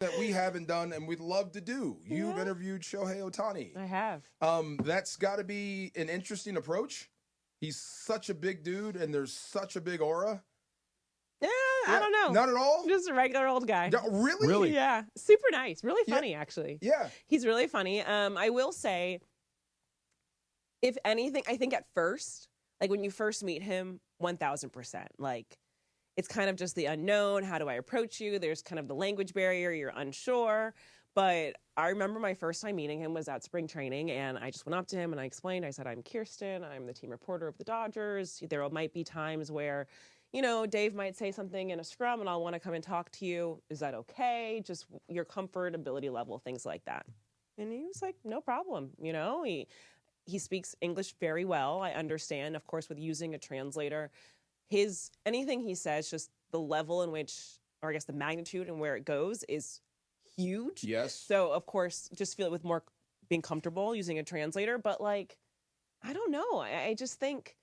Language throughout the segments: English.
that we haven't done and we'd love to do. You've interviewed Shohei Ohtani. I have. That's got to be an interesting approach. He's such a big dude and there's such a big aura. Yeah, I don't know. Not at all? Just a regular old guy. Really? Really? Yeah. Super nice. Really funny, actually. Yeah. He's really funny. I will say, if anything, I think at first, like when you first meet him, 1000%. Like, it's kind of just the unknown. How do I approach you? There's kind of the language barrier. You're unsure. But I remember my first time meeting him was at spring training, and I just went up to him and I explained. I said, I'm Kirsten. I'm the team reporter of the Dodgers. There might be times where, you know, Dave might say something in a scrum and I'll want to come and talk to you. Is that okay? Just your comfort, ability level, things like that. And he was like, no problem. You know, he speaks English very well. I understand, of course, with using a translator. Anything he says, just the level in which, or I guess the magnitude and where it goes is huge. Yes. So, of course, just feel it with more being comfortable using a translator. But, like, I don't know. I just think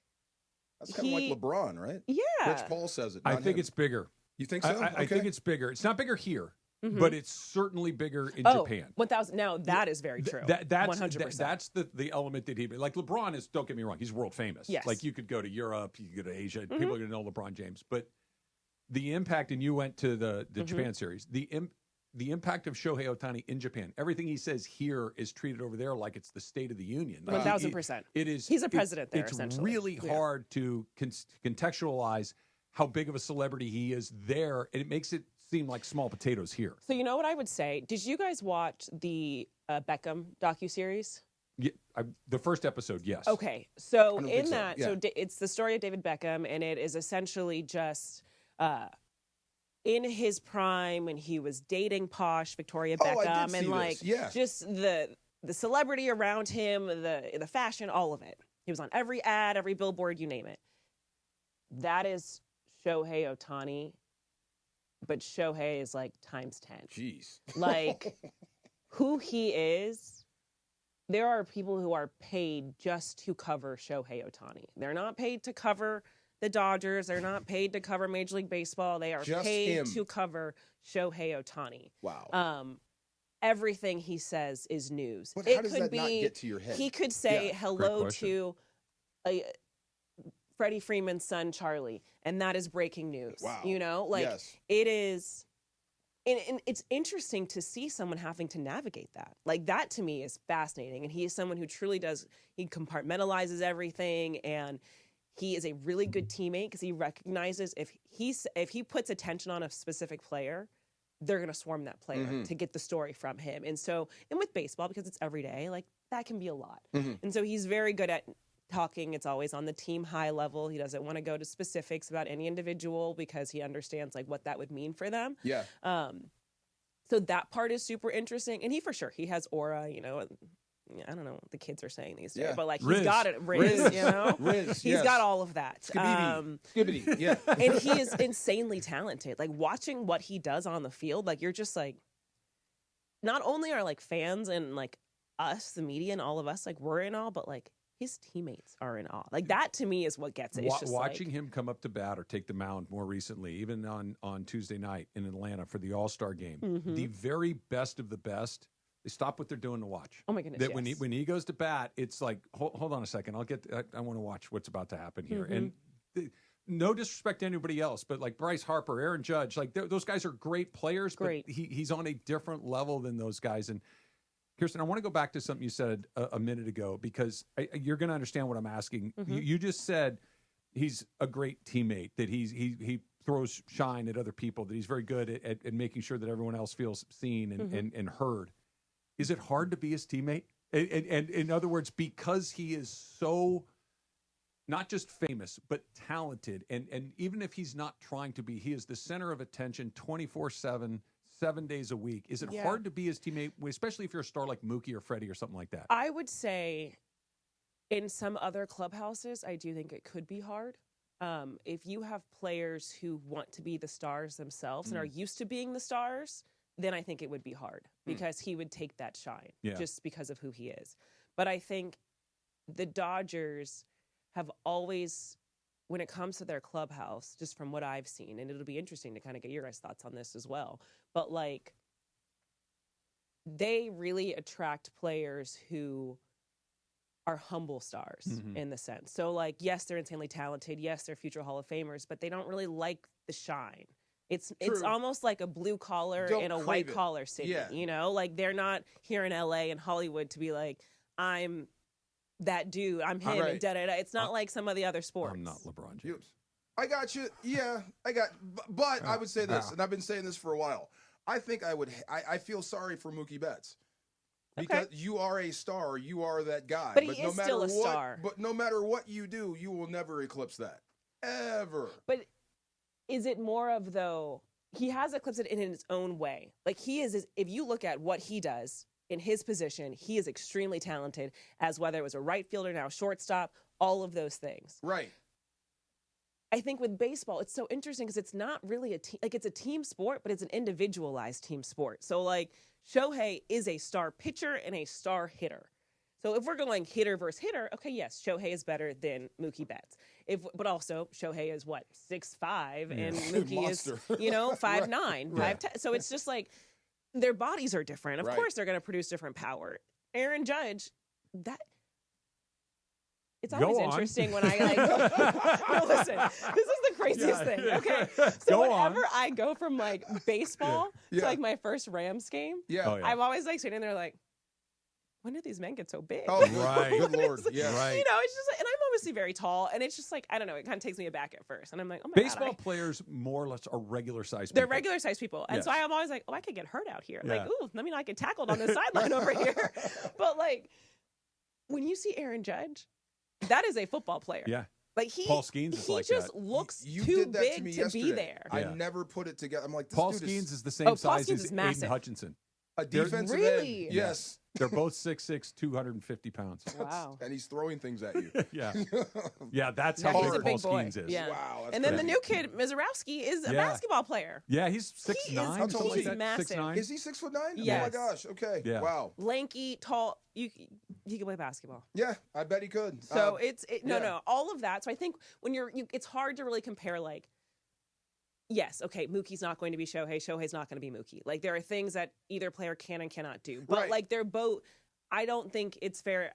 that's kind of like LeBron, right? Yeah. Rich Paul says it. I think it's bigger. You think so? I think it's bigger. It's not bigger here, but it's certainly bigger in Japan. 1,000. Now, that is very true. That's 100%. That's the element that he, like LeBron is, don't get me wrong, he's world famous. Yes. Like you could go to Europe, you could go to Asia, people are going to know LeBron James. But the impact, and you went to the Japan series, the impact of Shohei Ohtani in Japan, everything he says here is treated over there like it's the State of the Union. 1,000%. It is. He's a president there, it's essentially. Really hard to contextualize how big of a celebrity he is there, and it makes it seem like small potatoes here. So you know what I would say? Did you guys watch the Beckham docuseries? Yeah, the first episode, yes. Okay, so in in so. that, Yeah. it's the story of David Beckham, and it is essentially just in his prime when he was dating posh Victoria I did Beckham, see and this. like Yeah. just the celebrity around him, the fashion, all of it. He was on every ad, every billboard, you name it. That is Shohei Ohtani, but Shohei is like times 10. Jeez. Like who he is. There are people who are paid just to cover Shohei Ohtani. They're not paid to cover the Dodgers. They're not paid to cover Major League Baseball. They are Just paid him. to cover Shohei Ohtani. Wow. Everything he says is news. But how does that not get to your head? He could say Yeah. hello Great question. to Freddie Freeman's son, Charlie, and that is breaking news. Wow. You know, like Yes. it is. And it's interesting to see someone having to navigate that. Like that to me is fascinating. And he is someone who truly he compartmentalizes everything, and he is a really good teammate because he recognizes if he puts attention on a specific player, they're going to swarm that player to get the story from him. And with baseball, because it's every day, like that can be a lot. And so he's very good at talking. It's always on the team high level. He doesn't want to go to specifics about any individual because he understands like what that would mean for them. Yeah. So that part is super interesting. And he has aura, you know. I don't know what the kids are saying these days, but like Riz. he's got it, Riz, you know. Riz, He's got all of that. Skibbity, yeah. And he is insanely talented. Like watching what he does on the field, like you're just like, not only are like fans and like us, the media and all of us, like we're in awe, but like his teammates are in awe. Like that to me is what gets it. It's just Watching him come up to bat or take the mound more recently, even on Tuesday night in Atlanta for the All-Star game, the very best of the best, they stop what they're doing to watch. Oh my goodness! That when he goes to bat, it's like, hold on a second, I want to watch what's about to happen here. And no disrespect to anybody else, but like Bryce Harper, Aaron Judge, like those guys are great players, but he's on a different level than those guys. And Kirsten, I want to go back to something you said a minute ago, because you're going to understand what I'm asking. You just said he's a great teammate, that he throws shine at other people, that he's very good at making sure that everyone else feels seen and heard. Is it hard to be his teammate? And in other words, because he is so not just famous, but talented, and even if he's not trying to be, he is the center of attention 24/7, 7 days a week. Is it hard to be his teammate, especially if you're a star like Mookie or Freddie or something like that? I would say in some other clubhouses, I do think it could be hard. If you have players who want to be the stars themselves and are used to being the stars, then I think it would be hard because he would take that shine just because of who he is. But I think the Dodgers have always, when it comes to their clubhouse, just from what I've seen, and it'll be interesting to kind of get your guys' thoughts on this as well, but like they really attract players who are humble stars in the sense. So, like, yes, they're insanely talented. Yes, they're future Hall of Famers, but they don't really like the shine. It's almost like a blue collar in a white collar city, you know? Like, they're not here in LA and Hollywood to be like, I'm that dude, I'm him, and da-da-da. It's not like some of the other sports. I'm not LeBron James. I got you. Yeah, but I would say this, and I've been saying this for a while. I think I feel sorry for Mookie Betts. Because you are a star, you are that guy. But he is still a star. But no matter what you do, you will never eclipse that. Ever. But is it more of, though, he has eclipsed it in his own way. Like, he is, if you look at what he does in his position, he is extremely talented, as whether it was a right fielder, now shortstop, all of those things. Right. I think with baseball, it's so interesting because it's not really it's a team sport, but it's an individualized team sport. So, like, Shohei is a star pitcher and a star hitter. So if we're going hitter versus hitter, okay, yes, Shohei is better than Mookie Betts. But also, Shohei is, 6'5", and Mookie is, 5'9", 5'10". So it's just like their bodies are different. Of course, they're going to produce different power. Aaron Judge, it's always interesting when I no, listen, this is the craziest thing. Okay. So whenever I go from baseball to my first Rams game, I'm always sitting there when did these men get so big? Oh, right. Good Lord. Yeah. Right. It's just and I'm obviously very tall, and it's just I don't know, it kind of takes me aback at first. And I'm like, oh my baseball God. Players more or less are regular sized people. They're regular sized people. And so I'm always I could get hurt out here. Ooh, let me not get tackled on the sideline over here. But when you see Aaron Judge, that is a football player. Yeah. Paul Skeens is like that. Looks too big to be there. I never put it together. I'm like, this Paul dude Skeens is the same size as Aiden Hutchinson. A defensive end. Yes. They're both 6'6", 250 pounds. Wow. And he's throwing things at you. Yeah, that's how big Paul Skeens is. Yeah. Wow. And then the new kid, Mizorowski, is a basketball player. Yeah, he's 6'9". He's massive. 6'9". Is he 6'9"? Yes. Oh my gosh. Okay. Yeah. Wow. Lanky, tall. He can play basketball. Yeah, I bet he could. So no, all of that. So I think when it's hard to really compare yes, okay, Mookie's not going to be Shohei. Shohei's not going to be Mookie. There are things that either player can and cannot do. But they're both. I don't think it's fair.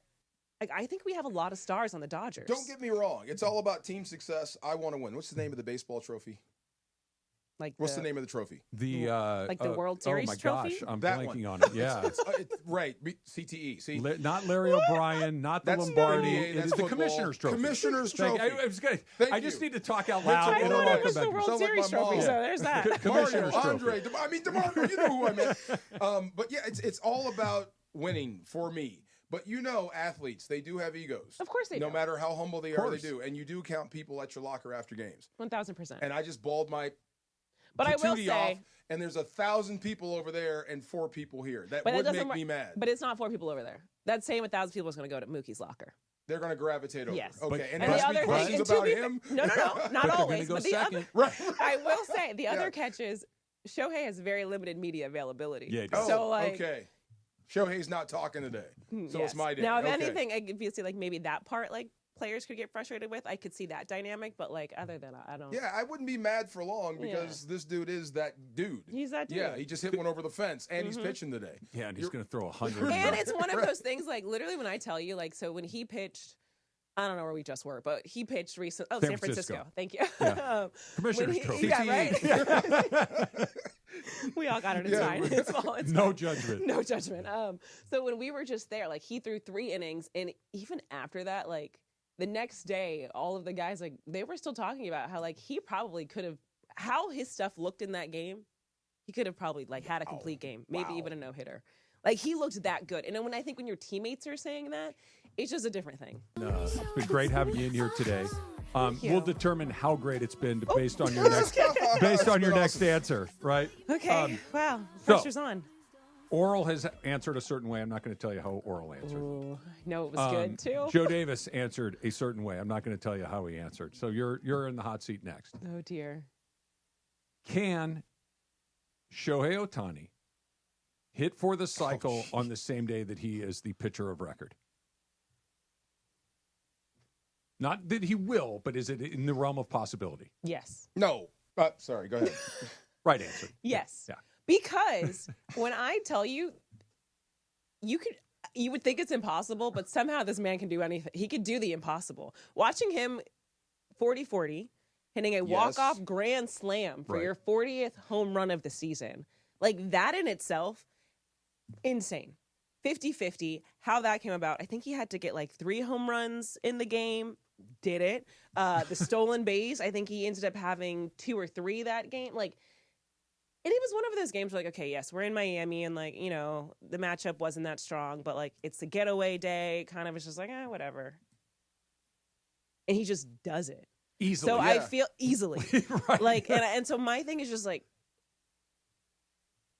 I think we have a lot of stars on the Dodgers. Don't get me wrong. It's all about team success. I want to win. What's the name of the baseball trophy? What's the name of the trophy? The the World Series trophy? Gosh, I'm that blanking one. on it. Yeah. It's right. CTE. See? Not Larry O'Brien, not the Lombardi. That's It's the Commissioner's Trophy. Commissioner's Trophy. I just need to talk out loud. I thought it was the World Series trophy, so there's that. Commissioner's Trophy. DeMarco, you know who I meant. But yeah, it's all about winning for me. But athletes, they do have egos. Of course they do. No matter how humble they are, they do. And you do count people at your locker after games. 1,000%. And I just balled my But I will say, off, and there's 1,000 people over there and 4 people here. That would make me mad. But it's not 4 people over there. That same 1,000 people is going to go to Mookie's locker. They're going to gravitate over. Yes. Okay. And the other thing, about him. No, not always. Go but second. I will say the other catch is Shohei has very limited media availability. Yeah. So okay. Shohei's not talking today, so it's my day. Now, if anything, if you see maybe that part, players could get frustrated with, I could see that dynamic. But other than that, I don't. Yeah, I wouldn't be mad for long because this dude is that dude. He's that dude. Yeah, he just hit one over the fence, and he's pitching today. Yeah, and he's going to throw 100. And it's one of those things, literally, when I tell you, so when he pitched. I don't know where we just were, but he pitched recently. Oh, San Francisco. Thank you. Yeah. Commissioner's Trophy. Yeah, right? We all got it. It's fine. It's fine. No judgment. No judgment. So when we were just there, he threw 3 innings, and even after that, the next day, all of the guys, they were still talking about how, he probably could have, how his stuff looked in that game, he could have probably, had a complete game, maybe even a no-hitter. He looked that good. And then when your teammates are saying that, it's just a different thing. It's been great having you in here today. We'll determine how great it's been based on your next answer, right? Okay. Wow. Pressure's on. Oral has answered a certain way. I'm not going to tell you how Oral answered. Ooh, no, it was good too. Joe Davis answered a certain way. I'm not going to tell you how he answered. So you're in the hot seat next. Oh dear. Can Shohei Ohtani hit for the cycle on the same day that he is the pitcher of record? Not that he will, but is it in the realm of possibility? Yes. No. Sorry, go ahead. Right answer. Yes. Yeah. Because when I tell you, you would think it's impossible, but somehow this man can do anything. He could do the impossible. Watching him 40-40, hitting a walk-off grand slam for your 40th home run of the season. Like, that in itself, insane. 50-50, how that came about. I think he had to get like 3 home runs in the game. Did it. The stolen base, I think he ended up having 2 or 3 that game. Like, and it was one of those games where, like, okay, yes, we're in Miami, and, like, you know, the matchup wasn't that strong, but, like, it's the getaway day. Kind of was just like, whatever. And he just does it. Easily. So I feel easily. Right. Like, and so my thing is just, like,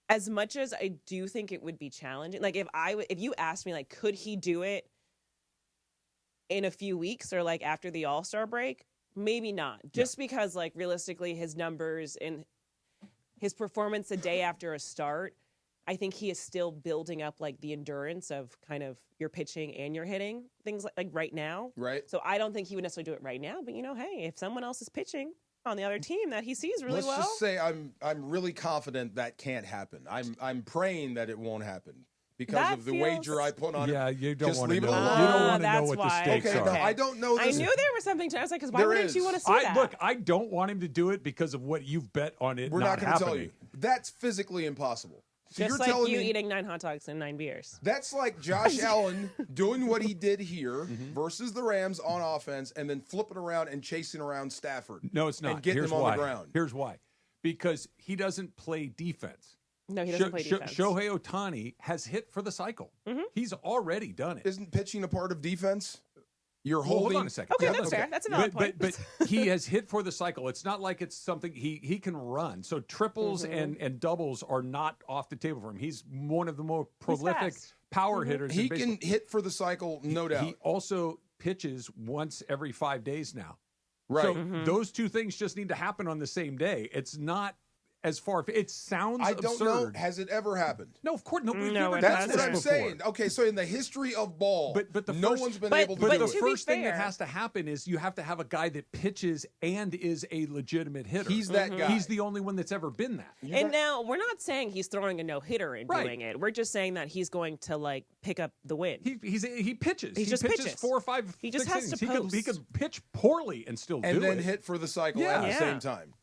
as much as I do think it would be challenging, like, if you asked me, like, could he do it in a few weeks or, like, after the All-Star break? Maybe not. Just because, like, realistically, his numbers and his performance the day after a start, I think he is still building up, like, the endurance of kind of your pitching and your hitting, things like right now. Right. So I don't think he would necessarily do it right now. But, you know, hey, if someone else is pitching on the other team that he sees really well. Let's just say I'm really confident that can't happen. I'm praying that it won't happen because of the wager I put on it. Yeah, you don't want to leave know. it alone. You don't want to know That's what the why. stakes Okay, are. no, I don't know I this. knew there was something to it. I was like, because why wouldn't you want to see that? Look, I don't want him to do it because of what you've bet on it. We're not going to tell happening. you. That's physically impossible. So Just you're like telling you me eating 9 hot dogs and 9 beers. that's like Josh Allen doing what he did here versus the Rams on offense and then flipping around and chasing around Stafford. No, it's not. And getting Here's him on why. the ground. Here's why. Because he doesn't play defense. No, he doesn't play defense. Shohei Ohtani has hit for the cycle. He's already done it. Isn't pitching a part of defense? You're Well, holding. hold on a second. Okay, that's fair. That's a valid point. But he has hit for the cycle. It's not like it's something he can run. So triples and doubles are not off the table for him. He's one of the more prolific fast. power hitters. He in baseball. can hit for the cycle, no doubt. He also pitches once every 5 days now. Right. So those two things just need to happen on the same day. It's not as far. It sounds I don't absurd. know. Has it ever happened? No, of course, no. We've No, never it done That's hasn't. what I'm this before. saying. Okay, so in the history of ball, But the no first- one's been but- able to But do the it. to be first thing that fair- has to happen is you have to have a guy that pitches and is a legitimate hitter. He's that guy. He's the only one that's ever been that. And now we're not saying he's throwing a no-hitter and Right. doing it. We're just saying that he's going to, like, pick up the win. He pitches. He just pitches pitches. 4 or 5. He just 6 has to innings. He post. could pitch poorly and still and do then it. hit for the cycle Yeah. at the Yeah. same time.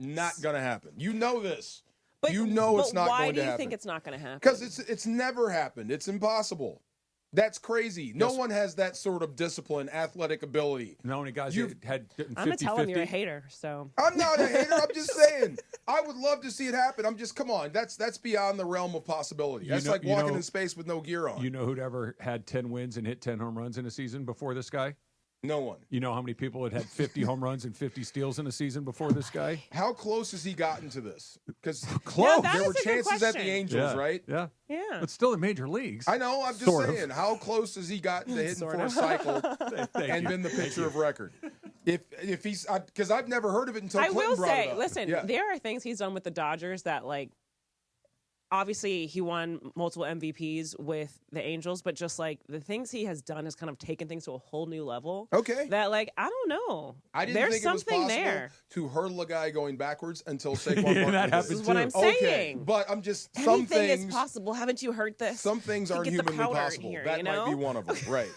Not going to happen. You know this. But you know it's but not why going do to you happen. think it's not going to happen? Because it's never happened. It's impossible. That's crazy. No one has that sort of discipline, athletic ability. No, only guys You've- that had 50, I'm going to tell him you're a hater, so. I'm not a hater. I'm just saying. I would love to see it happen. Come on. That's beyond the realm of possibility. That's like walking in space with no gear on. You know who'd ever had 10 wins and hit 10 home runs in a season before this guy? No one. You know how many people had 50 home runs and 50 steals in a season before this guy? How close has he gotten to this? Because Close. that there is were a good chances at the question. Angels, right? Yeah. Yeah. But still in major leagues. I know. I'm just Sort of. saying. How close has he gotten to hitting Sort for a of. cycle Thank and you. been the pitcher of record? If he's because I've never heard of it until I Clinton will brought it say, up. listen, Yeah. there are things he's done with the Dodgers that, like, obviously he won multiple MVPs with the Angels, but just, like, the things he has done has kind of taken things to a whole new level. Okay. That, like, I don't know. I didn't There's think it was something possible there. to hurdle a guy going backwards until Saquon Yeah, Barkley that did. happens This is what too. I'm Okay, saying. but I'm just some Anything things. is possible. Haven't you heard this? Some things You aren't get the humanly power in possible. here, That you might know? be one of them, right?